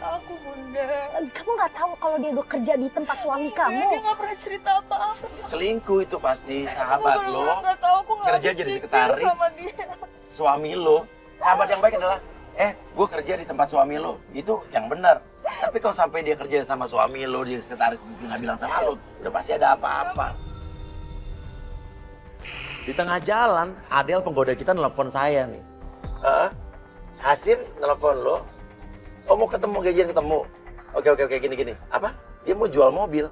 aku, Bunda. Kamu nggak tahu kalau dia udah kerja di tempat suami kamu? Dia nggak pernah cerita apa-apa sih. Selingkuh itu pasti sahabat lo. Nggak tahu, aku nggak Kerja habis jadi pikir sekretaris sama dia. suami lo. Sahabat yang baik adalah, gue kerja di tempat suami lo. Itu yang benar. Tapi kalau sampai dia kerja sama suami lo, dia sekretaris, terus nggak bilang sama lo, udah pasti ada apa-apa. Di tengah jalan, Adel penggoda kita nelfon saya nih. Hasim nelfon lo. Oh mau ketemu, gajian ketemu. Oke, gini. Apa? Dia mau jual mobil.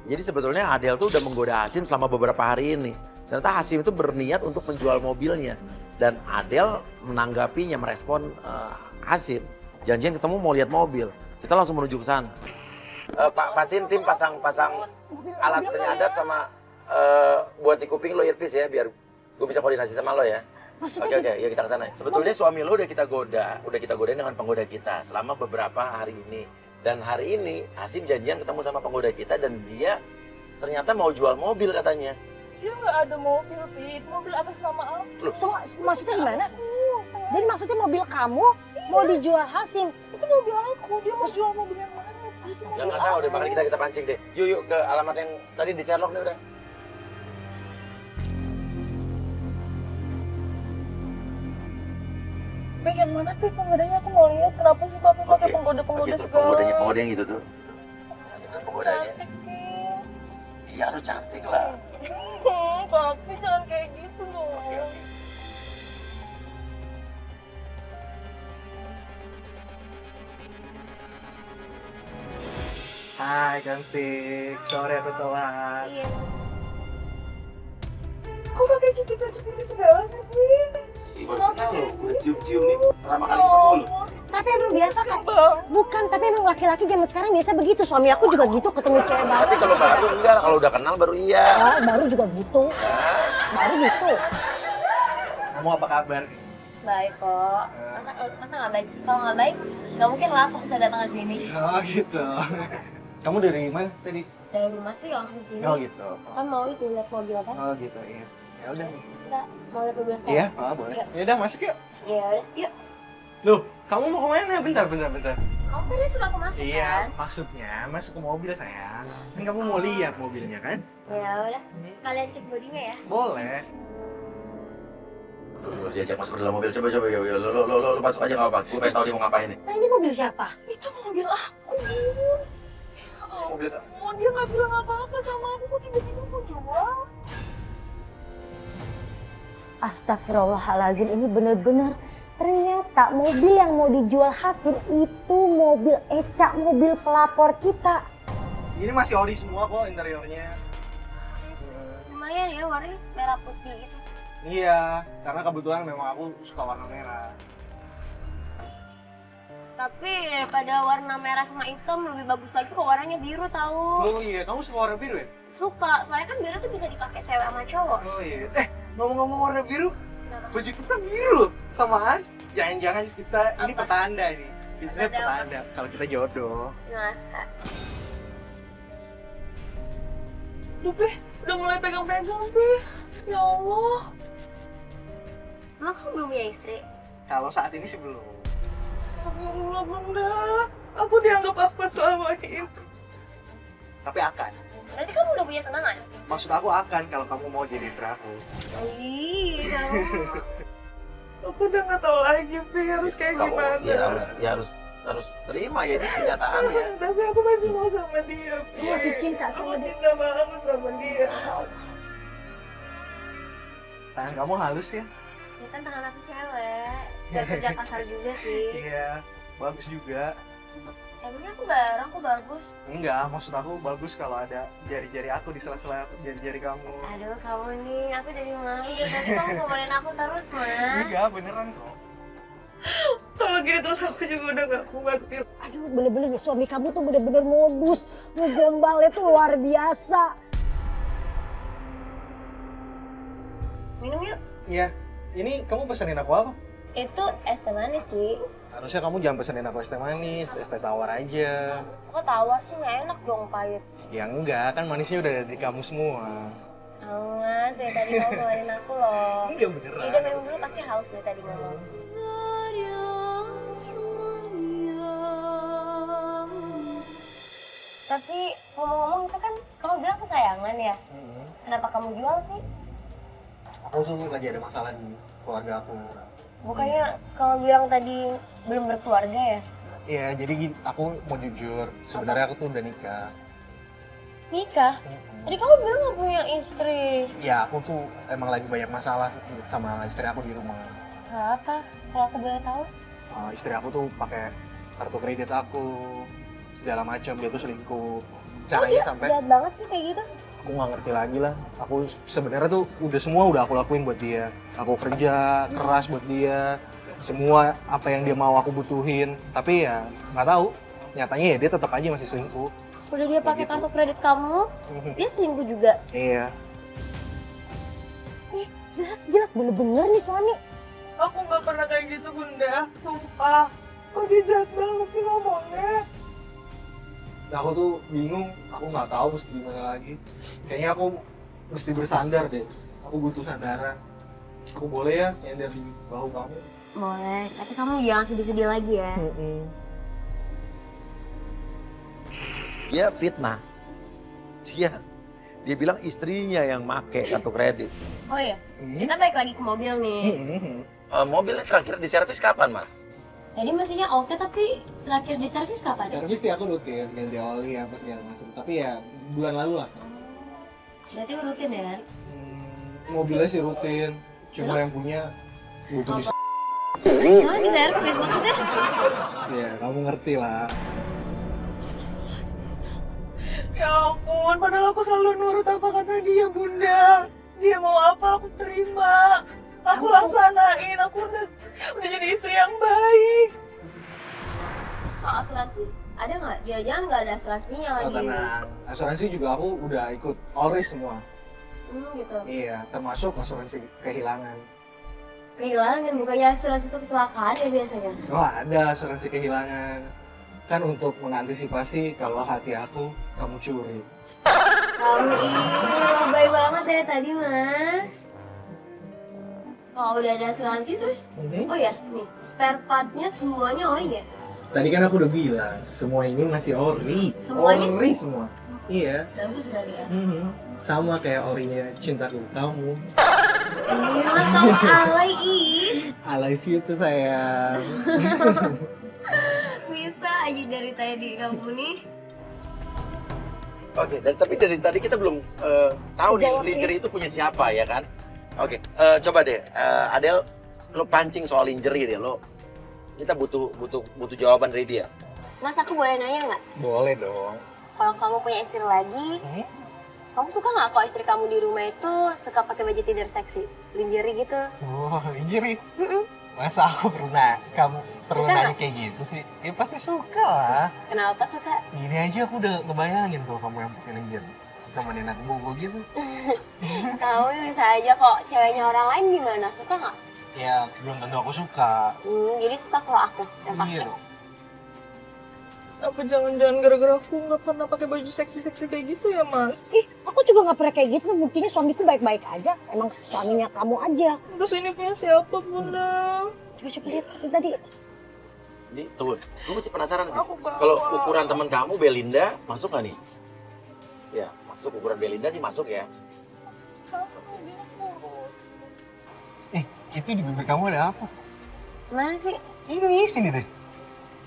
Jadi sebetulnya Adel tuh udah menggoda Hasim selama beberapa hari ini. Ternyata Hasim itu berniat untuk menjual mobilnya. Dan Adel menanggapinya, merespon Hasim. Janjian ketemu mau lihat mobil. Kita langsung menuju ke sana. Pak, pastiin tim pasang alat penyadap sama buat di kuping lo earpiece ya, biar gue bisa koordinasi sama lo ya. Maksudnya Oke, ya kita ke sana. Sebetulnya suami lo udah kita godain dengan penggoda kita selama beberapa hari ini. Dan hari ini Hasim janjian ketemu sama penggoda kita dan dia ternyata mau jual mobil katanya. Dia nggak ada mobil, Pit. Mobil atas nama aku. Maksudnya gimana? Jadi maksudnya mobil kamu mau dijual Hasim? Itu mobil aku. Dia mau jual mobil yang mana? Ya nggak tahu deh, bakal kita pancing deh. Yuk ke alamat yang tadi di Sherlock nih udah. Pengen mana, Pit? Penggodanya aku mau lihat. Kenapa sih Papi pakai penggoda-penggoda gitu, segala? penggoda yang gitu tuh. Itu penggodanya. Cantik, Pit. Iya, lu cantik lah. Papi jangan kayak gitu loh. Oke. Hai cantik, sorry aku telat. Iya. Kok pakai cipikan segala sih, Pit? Ibarat kenal lo, udah cium-cium nih. Pertama kali ketemu lo. Tapi emang biasa kan? Bukan, tapi emang laki-laki zaman sekarang biasa begitu. Suami aku juga gitu ketemu cewek baru. Tapi kalau baru enggak, kalau udah kenal baru iya. Oh, baru juga gitu. Baru gitu. Kamu apa kabar? Baik kok. Masa nggak baik sih? Kalau nggak baik, nggak mungkin lah aku bisa datang ke sini. Oh gitu. Kamu dari mana tadi? Dari rumah sih langsung sini. Oh gitu. Kan mau itu lihat mobil apa? Oh gitu iya. Ya udah. Kita mau lihat mobil sekarang. Iya, boleh. Yuk. Ya udah masuk yuk. Ya udah. Yuk. Loh, kamu mau kemana? Bentar. Kamu tadi suruh aku masuk Iya, kan? maksudnya masuk ke mobil sayang. Kan kamu mau lihat mobilnya kan? Ya udah. Sekalian cek bodinya ya. Boleh. Lu diajak masuk ke dalam mobil, coba lo masuk aja nggak apa-apa. Gue pengen tahu dia mau ngapain nih. Nah ini mobil siapa? Itu mobil aku. Mobil kamu. Oh, dia nggak bilang apa-apa sama aku. Kok tiba-tiba mau jual? Astagfirullahaladzim, ini bener-bener. Ternyata mobil yang mau dijual Hasim itu mobil Eca, mobil pelapor kita. Ini masih ori semua kok interiornya. Lumayan ya warnanya merah putih gitu. Iya, karena kebetulan memang aku suka warna merah. Tapi daripada warna merah sama hitam lebih bagus lagi kok warnanya biru tahu. Oh iya, kamu suka warna biru ya? Suka, soalnya kan biru tuh bisa dipakai cewek sama cowok. Oh iya. Ngomong-ngomong warna biru, baju kita biru samaan. Jangan-jangan kita ini Apa? petanda ini. Kita Petanda apa? petanda kalau kita jodoh. Masa? Duh, Pi. Udah mulai pegang-pegang, Pi. Ya Allah. Emang kamu belum punya istri? Kalau saat ini sih belum. Astagfirullah, Bunda. Aku dianggap apa selama ini? Tapi akan. Berarti kamu udah punya tunangan? Maksud aku akan kalau kamu mau jadi istri aku. Ih, kamu. Aku udah nggak tahu lagi, Pi. Harus kayak Kamu gimana. harus terima ya ini kenyataannya. Tapi aku masih mau sama dia, Pi. Masih cinta sama Aku dia. cinta banget sama dia. Tangan kamu halus ya? Ini kan tangan aku cewek. Gak kerja kasar juga sih. Iya, bagus juga. Emangnya aku garang, aku bagus. Enggak, maksud aku bagus kalau ada jari-jari aku di sela-sela jari-jari kamu. Aduh, kamu nih, aku jadi malu deh. Tadi kamu ngomongin aku terus, Mas. Enggak, beneran kok. Kalau gini terus aku juga udah gak kuat, Pi. Aduh bener-bener ya, suami kamu tuh bener-bener modus. Ngegombalnya tuh luar biasa. Minum yuk. Iya, ini kamu pesenin aku apa? Itu es teh manis sih. Harusnya kamu jangan pesenin aku es teh manis, es teh tawar aja. Kok tawar sih nggak enak dong pahit. Ya enggak, kan manisnya udah ada di kamu semua. Oh, Mas, dari tadi mau ngeluarin aku loh. Enggak beneran. Ya udah minum dulu, pasti haus dari tadi ngomong. Tapi ngomong-ngomong itu kan kamu bilang kesayangan ya. Kenapa kamu jual sih? Aku tuh lagi ada masalah di keluarga aku. Bukannya kamu bilang tadi belum berkeluarga ya? Iya, jadi aku mau jujur, sebenarnya aku tuh udah nikah. Nikah? Tadi kamu bilang gak punya istri. Ya, aku tuh emang lagi banyak masalah sama istri aku di rumah. Apa? Kalau aku boleh tahu? Istri aku tuh pakai kartu kredit aku, segala macam, dia tuh selingkuh. Caranya sampai Jahat banget sih kayak gitu. aku nggak ngerti lagi lah. Aku sebenarnya tuh udah aku lakuin buat dia. Aku kerja keras buat dia, semua apa yang dia mau aku butuhin. Tapi ya nggak tahu, nyatanya ya dia tetap aja masih selingkuh. Udah dia pakai Gitu. kartu kredit kamu, dia selingkuh juga. Iya. Jelas bener-bener nih suami. Aku nggak pernah kayak gitu bunda, sumpah. Kok dia jahat banget sih ngomongnya? Nah, aku tuh bingung, aku nggak tahu mesti gimana lagi. Kayaknya aku mesti bersandar deh. Aku butuh sandaran. Aku boleh ya nyender di bahu kamu? Boleh, tapi kamu jangan sedih-sedih lagi ya. Dia fitnah. Dia bilang istrinya yang make kartu kredit. Oh iya, kita balik lagi ke mobil nih. Mobilnya terakhir diservis kapan, Mas? Jadi mesinnya oke, tapi terakhir di servis kapan? Servis sih aku rutin, ganti oli apa segala macam. Tapi ya bulan lalu lah. Berarti rutin ya? Mobilnya sih rutin, cuma yang punya butuh di. Oh, di servis maksudnya? Ya kamu ngerti lah. Ya ampun, padahal aku selalu nurut apa kata dia bunda. Dia mau apa aku terima. Aku laksanain, aku udah jadi istri yang baik. Kalau asuransi, ada nggak? Jangan-jangan nggak ada asuransinya lagi. Tenang, asuransi juga aku udah ikut Allris semua. Gitu. Iya, termasuk asuransi kehilangan. Kehilangan, bukannya asuransi itu kecelakaan ya biasanya? Oh ada asuransi kehilangan. Kan untuk mengantisipasi kalau hati aku kamu curi. Kamu ini baik banget deh tadi mas. Kalau udah ada asuransi terus, oh ya nih spare partnya semuanya ori ya? Tadi kan aku udah bilang, semua ini masih ori. Semuanya? Ori semua. Iya. Bagus berarti ya? Sama kayak orinya cintaku kamu. Iya mas, kamu alay ih. I love you tuh sayang. Bisa aja dari tadi kamu nih. Oke, tapi dari tadi kita belum tahu nih lingerie itu punya siapa ya kan? Oke, coba deh, Adel, lo pancing soal lingerie deh, kita butuh jawaban dari dia. Mas aku boleh nanya nggak? Boleh dong. Kalau kamu punya istri lagi, kamu suka nggak kalau istri kamu di rumah itu suka pakai baju tidur seksi, lingerie gitu? Oh, lingerie. Masa aku kamu perlu Suka nanya nggak? kayak gitu sih? Ya pasti suka lah. Kenapa suka? Gini aja aku udah ngebayangin kalau kamu yang pakai lingerie. Temenin aku bobo gitu. Kamu bisa aja kok, ceweknya orang lain gimana? Suka nggak? Ya, belum tentu aku suka. Jadi suka kalau aku yang pakai. Iya dong. Apa jangan-jangan gara-gara aku nggak pernah pakai baju seksi-seksi kayak gitu ya mas? Ih, aku juga nggak pernah kayak gitu. Buktinya suamiku baik-baik aja. Emang suaminya kamu aja. Terus ini punya siapa bunda? Coba lihat tadi. Ini tunggu, gue masih penasaran sih. Aku bawa. Kalau ukuran teman kamu Belinda masuk nggak nih? Ya, masuk ukuran Belinda sih masuk ya. Itu di bibir kamu ada apa? Mana sih? Ini sini deh.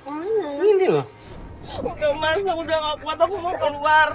Mana? Ini loh. Udah mas, aku udah gak kuat, aku mau keluar.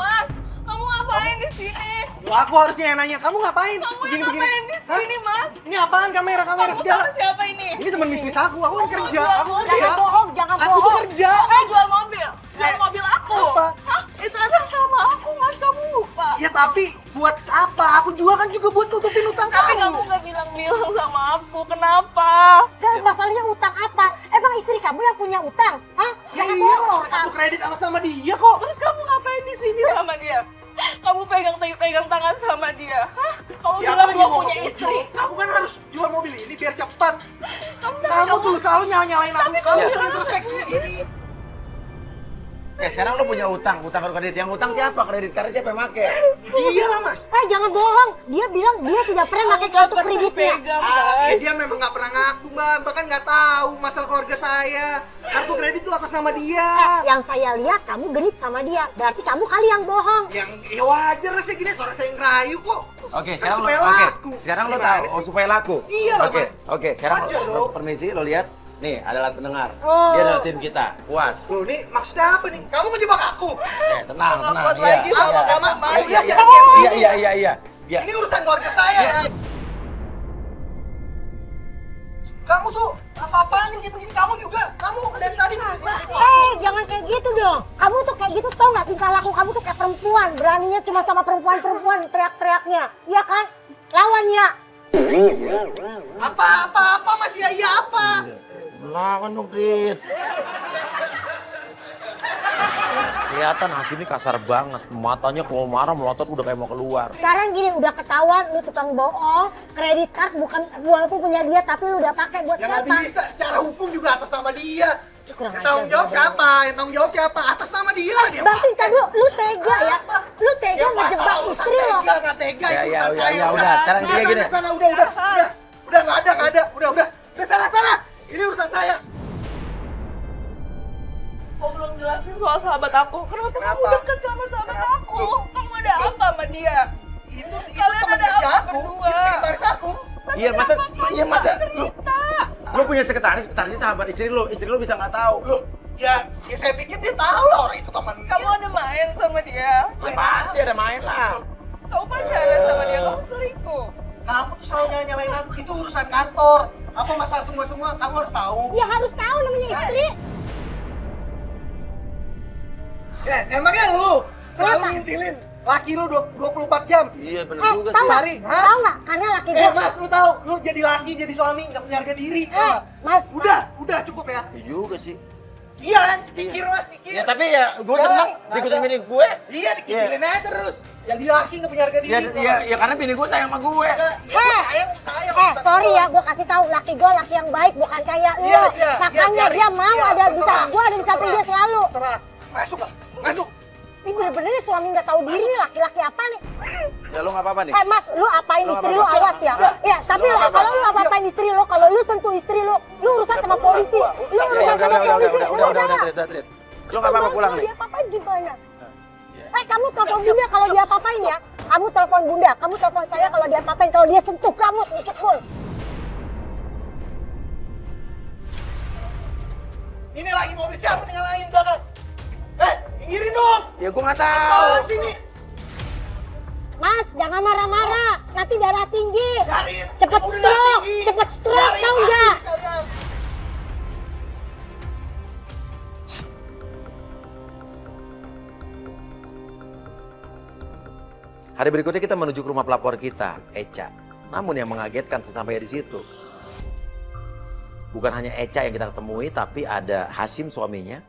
Mas, kamu ngapain di sini? Wah, aku harusnya yang nanya. Kamu ngapain? Kamu yang ngapain di sini, Mas? Ini apaan kamera Kamu segala? sama siapa ini? Ini teman bisnis aku kan kerja. Aku Jangan kerja. Bohong, jangan Aku tuh bohong. kerja. Kamu jual mobil? Jual mobil aku? Apa? Hah? Itu atas nama aku, Mas, kamu lupa. Ya tapi buat apa? Aku jual kan juga buat tutupin utang Tapi kamu kamu. gak bilang-bilang sama aku, kenapa? Dan masalahnya utang apa? Emang istri kamu yang punya utang? Hah? Ya Jangan iya bohong. lah, orang kartu kredit atas sama dia kok. Terus kamu ngapain di sini sama dia? Kamu pegang tangan sama dia? Hah? Kamu Ya bilang aku belum lagi mau punya ke istri? Puncak. Aku kan harus jual mobil ini biar cepat. Kamu Kamu tuh selalu nyalain aku. Kamu Ya. tuh introspeksi sendiri. sekarang lo punya utang kartu kredit. Yang utang siapa? Kredit card siapa yang make? Iya lah Mas. Jangan bohong. Dia bilang dia tidak pernah pakai kartu kreditnya. Dia memang nggak pernah ngaku Mbak, bahkan nggak tahu masalah keluarga saya. Kartu kredit itu atas nama dia. Yang saya lihat kamu genit sama dia. Berarti kamu kali yang bohong. Yang ya wajar lah saya gini, orang saya ngerayu kok. Oke, Kan sekarang supaya lo, oke. laku. Sekarang lo Gimana tahu, sih? supaya laku. Iya lah, Oke, Mas. oke. Sekarang Wajar lo dong. permisi, lo lihat. Nih, ada alat pendengar. Oh. Dia adalah tim kita. Puas. Loh, ini maksudnya apa nih? Kamu ngejebak aku? Tenang. Buat Iya. lagi sama Iya. kamu, Mas. Iya. Iya. Ini urusan keluarga saya. Iya. Kamu tuh apa-apaan gitu gini kamu juga. Kamu dari tadi Jangan kayak gitu dong. Kamu tuh kayak gitu tau nggak tingkah laku kamu tuh kayak perempuan. Beraninya cuma sama perempuan teriak-teriaknya. Iya kan? Lawannya. apa Mas ya iya apa? Lawan dong, Prit. Kelihatan Hasim ini kasar banget. Matanya kalau marah melotot udah kayak mau keluar. Sekarang gini udah ketahuan lu tukang bohong. Kredit card bukan walaupun punya dia tapi lu udah pakai buat Ya nggak siapa? bisa, secara hukum juga atas nama dia. Kurang Yang tanggung ajar, jawab bener-bener. siapa? Yang tanggung jawab siapa? Atas nama dia lah dia. Berarti tadi lu tega ya? Lu tega ngejebak istri lo. Nggak tega, Ya, itu ya, urusan ya, saya. ya, udah. Sekarang Sana, gini. sana, udah, nggak ada, udah sana. Ini urusan saya. Kok belum jelasin soal sahabat aku? Kenapa kamu Kenapa? dekat sama sahabat Kenapa? aku? Kamu ada apa sama dia? Itu Kalian teman ada kerja apa aku, berdua? itu sekretaris aku. Iya, masa Cerita. lu punya sekretarisnya sahabat istri lu bisa nggak tahu. Loh, ya saya pikir dia tahu lah orang itu teman Kamu dia. ada main sama dia? Ya pasti ada main lah. Kamu pacaran sama dia? Kamu selingkuh? Kamu tuh selalu nyalain aku, itu urusan kantor. Apa masalah semua kamu harus tahu. Ya harus tahu namanya istri. Emangnya lu selalu Kenapa? ngintilin laki lu 24 jam. Iya bener juga Tahu sih. nggak? Sari, hah? Tahu nggak? Karena laki gue. Mas, lu tahu, lu jadi laki, jadi suami, nggak punya harga diri. tau nggak? Mas. Udah cukup ya. Iya juga sih. Iya kan? Pikir mas, pikir. Ya tapi ya gue Ya, seneng nggak diikutin ada. bini gue. Iya, dikitilin aja terus. Jadi laki nggak punya harga diri. Ya karena bini gue sayang sama gue. Sayang. Sorry ya, gue kasih tahu laki gue laki yang baik bukan kayak lu. Iya, Makanya biarin. dia mau Iya, ada di samping terserah. gue, ada di samping dia selalu. Terserah. Masuk. Ini bener-bener nih suami nggak tahu diri nih laki-laki apa nih? Ya lu nggak apa-apa nih. Mas, lu apain Lu istri apa-apa. lu awas ya? Ya, tapi Lu apa-apa. kalau lu apa-apain istri lu, kalau lu sentuh istri lu urusan sama polisi. Lu urusan sama polisi. Udah. Lu nggak apa-apa pulang nih. Dia apa-apain gimana? Kamu telepon bunda kalau dia apa-apain ya. Kamu telepon bunda, kamu telepon saya kalau dia apa-apain. Kalau dia sentuh kamu sedikit pun. Ini lagi mobil siapa nih ngalahin belakang? Pinggirin dong. Ya gue nggak tahu. Apaan sini? Mas, jangan marah-marah. Nanti darah tinggi. Cariin. Cepet Udah stroke, tinggi. cepet stroke, Cariin tau lagi nggak? sekalian. Hari berikutnya kita menuju ke rumah pelapor kita, Eca. Namun yang mengagetkan sesampainya di situ, bukan hanya Eca yang kita temui, tapi ada Hasim suaminya,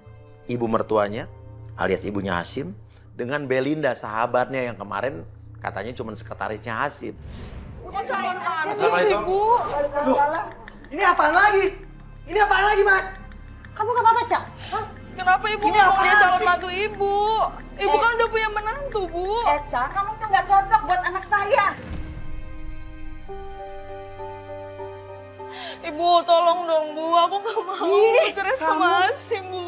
ibu mertuanya, alias ibunya Hasim, dengan Belinda sahabatnya yang kemarin katanya cuma sekretarisnya Hasim. Udah calon mana sih, Assalamualaikum. Bu? Ini apaan lagi? Ini apaan lagi, Mas? Kamu gak apa-apa, Cak? Hah? Kenapa Ibu Ini ngomong dia apaan calon sih? mantu Ibu? Ibu kan udah punya menantu, Bu. Eca, kamu tuh nggak cocok buat anak saya. Ibu, tolong dong, Bu. Aku nggak mau cerai sama Hasim, Bu.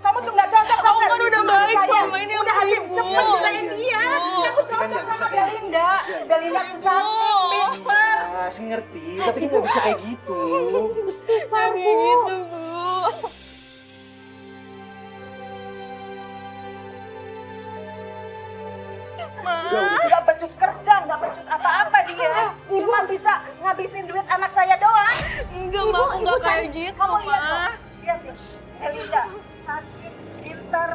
Kamu tuh nggak cocok. Aku kan udah baik sama ini Udah sama Hasim, Ibu. cepet cerain dia. Ibu. Kamu cocok sama Belinda. Belinda tuh cantik, pintar. Saya ngerti, tapi kita nggak bisa kayak gitu. Istighfar, Kayak Bu. gitu, Bu. Ma, Nggak becus kerja, nggak becus apa-apa dia. Cuma bisa ngabisin duit anak saya doang. enggak, Ma. Aku nggak kayak gitu, Kamu lihat Ma. dong. Lihat nih, Belinda cantik, pintar.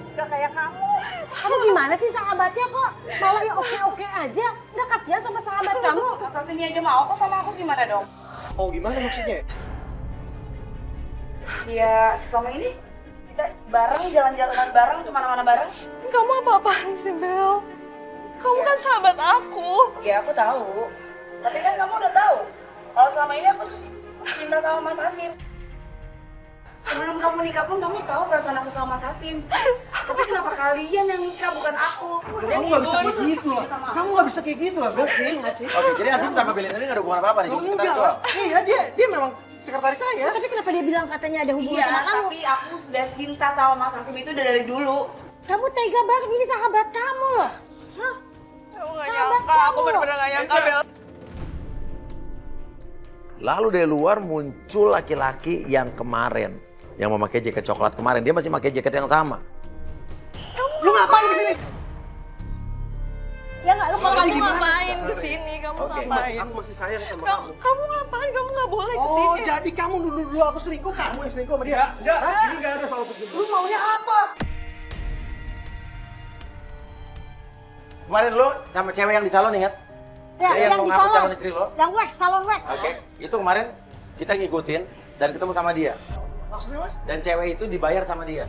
Nggak kayak kamu. Kamu gimana sih sahabatnya kok? Malah ya oke-oke aja. Udah kasihan sama sahabat kamu. Masa sini aja mau kok sama aku gimana dong? Oh, gimana maksudnya? Ya, selama ini kita bareng, jalan-jalanan bareng, kemana-mana bareng. Kamu apa-apaan sih, Bel? Kamu kan sahabat aku. Ya aku tahu, tapi kan kamu udah tahu kalau selama ini aku tuh cinta sama Mas Hasim. Sebelum kamu nikah pun kamu tahu perasaan aku sama Mas Hasim. Tapi kenapa kalian yang nikah bukan aku? Dan Kamu nggak bisa kayak gitu lah. Kamu nggak bisa kayak gitu lah, Bel. Iya nggak sih? Oke, jadi Hasim sama Belinda ini nggak ada hubungan apa-apa nih, cuma sekedar Enggak doang. lah. Iya, dia memang sekretaris saya. Tapi kenapa dia bilang katanya ada hubungan Iya, sama kamu? tapi aku sudah cinta sama Mas Hasim itu udah dari dulu. Kamu tega banget, ini sahabat kamu loh. Hah? Aku nggak Sahabat nyangka, aku kamu. bener-bener nggak nyangka, Bel. Lalu dari luar muncul laki-laki yang kemarin, yang memakai jaket coklat kemarin, dia masih pakai jaket yang sama. Lu ngapain di sini? Ya nggak, lu kalau Kamu kamu ngapain kesini? Kamu ngapain? Aku masih sayang sama Kamu, kamu ngapain? Kamu nggak boleh Oh, kesini. jadi kamu dulu aku selingkuh, kamu yang selingkuh sama dia? Enggak, ini enggak ada soal begitu. Lu maunya apa? Kemarin lo sama cewek yang di salon ingat? Ya, Dia yang yang di mengaku salon. calon istri lo? Yang wax, salon wax. Oke, itu kemarin kita ngikutin dan ketemu sama dia. Maksudnya, Mas? Dan cewek itu dibayar sama dia.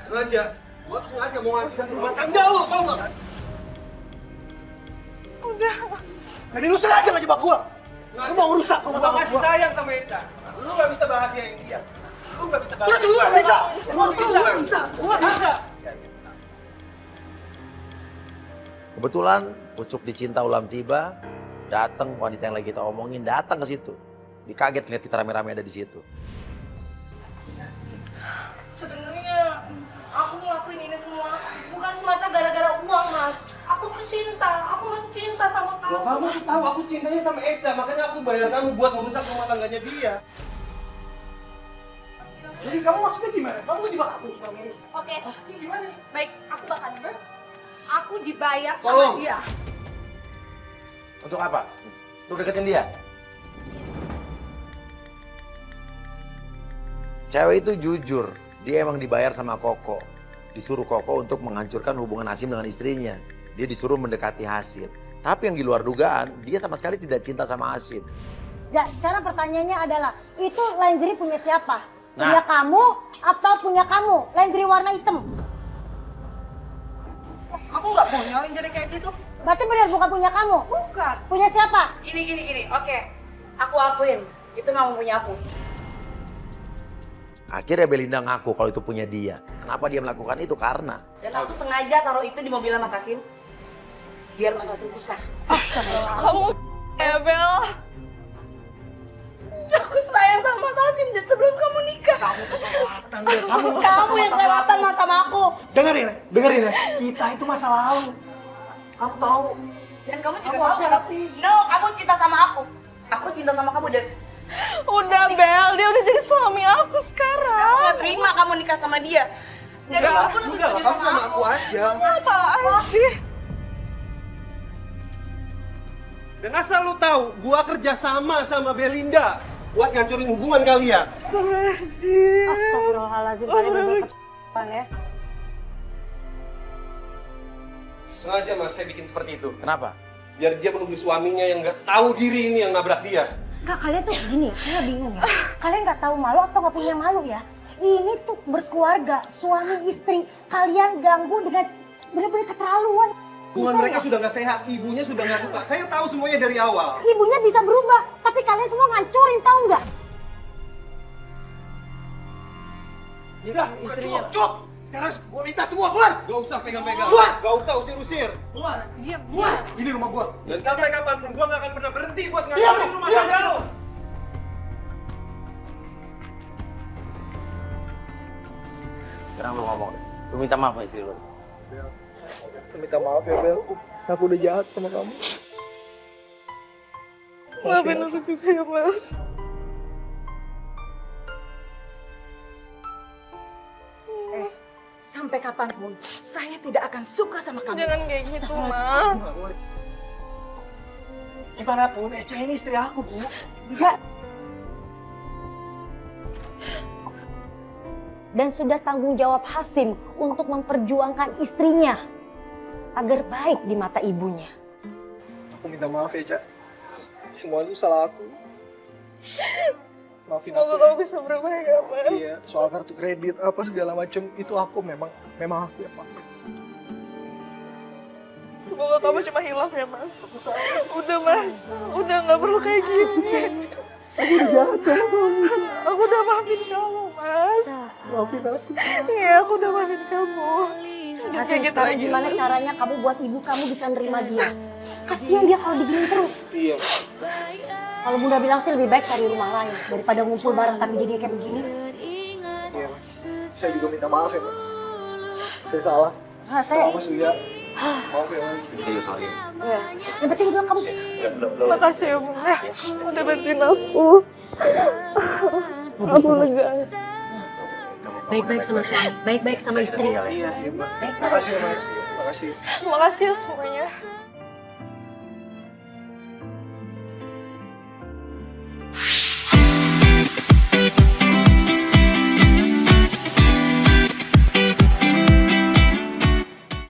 Sengaja. Gua tuh sengaja mau ngabisin rumah tangga lu, tau nggak? Udah. Jadi lu sengaja ngejebak gua. Lu mau ngerusak rumah tangga gua. sayang sama Eca. Lu gak bisa bahagiain dia. Lu gak bisa Terus lu nggak bisa. Lu bisa. Gua bisa. Kebetulan pucuk dicinta ulam tiba, datang wanita yang lagi kita omongin, datang ke situ. Dikaget lihat kita rame-rame ada di situ. Sebenarnya aku ngelakuin ini semua bukan semata gara-gara uang, Mas. Aku tuh cinta, aku masih cinta sama kamu. Kamu tuh tahu aku cintanya sama Eca, makanya aku bayar kamu buat merusak rumah tangganya dia. Jadi kamu maksudnya gimana? Kamu ngejebak aku selama ini. Oke, Maksudnya gimana nih? baik, aku bakal. Aku dibayar Tolong. sama dia. Untuk apa? Untuk deketin dia? Cewek itu jujur, dia emang dibayar sama Koko. Disuruh Koko untuk menghancurkan hubungan Hasim dengan istrinya. Dia disuruh mendekati Hasim. Tapi yang di luar dugaan, dia sama sekali tidak cinta sama Hasim. Ya, sekarang pertanyaannya adalah, itu lingerie punya siapa? Nah. Punya kamu atau punya kamu? Lingerie warna hitam. Aku nggak punya lingerie kayak gitu. Berarti benar bukan punya kamu? Bukan. Punya siapa? Gini. Oke, aku akuin. Itu memang punya aku. Akhirnya Belinda ngaku kalau itu punya dia. Kenapa dia melakukan itu? Karena Dan aku sengaja taruh itu di mobilnya Mas Hasim. Biar Mas Hasim pisah. Kamu ya, Bel. Aku sayang sama Mas Hasim dan sebelum kamu nikah. Kamu kelewatan deh. Kamu Kamu yang kelewatan Mas sama aku. dengerin ya. Kita itu masa lalu. Kamu tahu. Dan kamu juga Kamu tahu harus kan? ngerti. No, kamu cinta sama aku. Aku cinta sama kamu dan Udah, Bel. Dia udah jadi suami aku aku sekarang. gak terima kamu nikah sama dia. Dan kamu pun lebih Enggak, setuju kamu sama aku aja. Apaan sih? Dan asal lu tahu, gua kerja sama Belinda buat ngancurin hubungan kalian. Astagfirullahaladzim. Astagfirullahaladzim, kalian bener-bener keterlaluan ya. Sengaja Mas, saya bikin seperti itu. kenapa? Biar dia menuduh suaminya yang nggak tahu diri ini yang nabrak dia. Enggak, kalian tuh gini ya, saya bingung ya. Kalian nggak tahu malu atau nggak punya malu ya? Ini tuh berkeluarga, suami istri. Kalian ganggu dengan bener-bener keterlaluan. Hubungan Gimana mereka ya? sudah nggak sehat, ibunya sudah nggak suka. Saya tahu semuanya dari awal. Ibunya bisa berubah, tapi kalian semua ngancurin, tahu nggak? Udah, istrinya. Cuk. Sekarang gua minta semua keluar. Gak usah pegang-pegang, Keluar! gak usah usir-usir. Keluar. Keluar. Ini rumah gua. Dan sampai kapanpun gua nggak akan pernah berhenti buat Diam, ngancurin rumah diam. tangga lo. Sekarang lu ngomong deh. Lu minta maaf sama istri lu. Minta maaf ya, Bel. Aku udah jahat sama kamu. Maafin aku juga ya, Mas. Sampai kapanpun, saya tidak akan suka sama kamu. Jangan kayak gitu, Mas. Gimana pun, Eca ini istri aku, Bu. Enggak. Dan sudah tanggung jawab Hasim untuk memperjuangkan istrinya agar baik di mata ibunya. Aku minta maaf ya, Cak. Semua itu salah aku. Maafin Semoga aku. kamu bisa berubah ya, Mas. Iya, soal kartu kredit apa segala macem itu aku memang aku ya, Pak. Semoga kamu cuma hilaf ya, Mas. Udah, Mas. Udah nggak perlu kayak gini. Aku udah maafin kamu, Mas. Maafin aku. Iya, aku udah maafin kamu. Jangan Hasil kayak gitu sekarang lagi. gimana caranya kamu buat ibu kamu bisa nerima dia? Kasihan dia kalau digini terus. Iya. Kalau bunda bilang sih lebih baik cari rumah lain daripada ngumpul bareng tapi jadi kayak begini. Iya, Mas. Saya juga minta maaf ya, Mas. Saya salah. Nah, saya, Mas juga. Maaf ya, Mas. Iya, sorry. ya. Yang penting udah kamu Makasih ya, Bunda. Udah bantuin aku. Aku lega. baik-baik sama suami, baik-baik sama istri. Iya, Mbak. Makasih ya, Mas. Makasih. Terima kasih ya semuanya.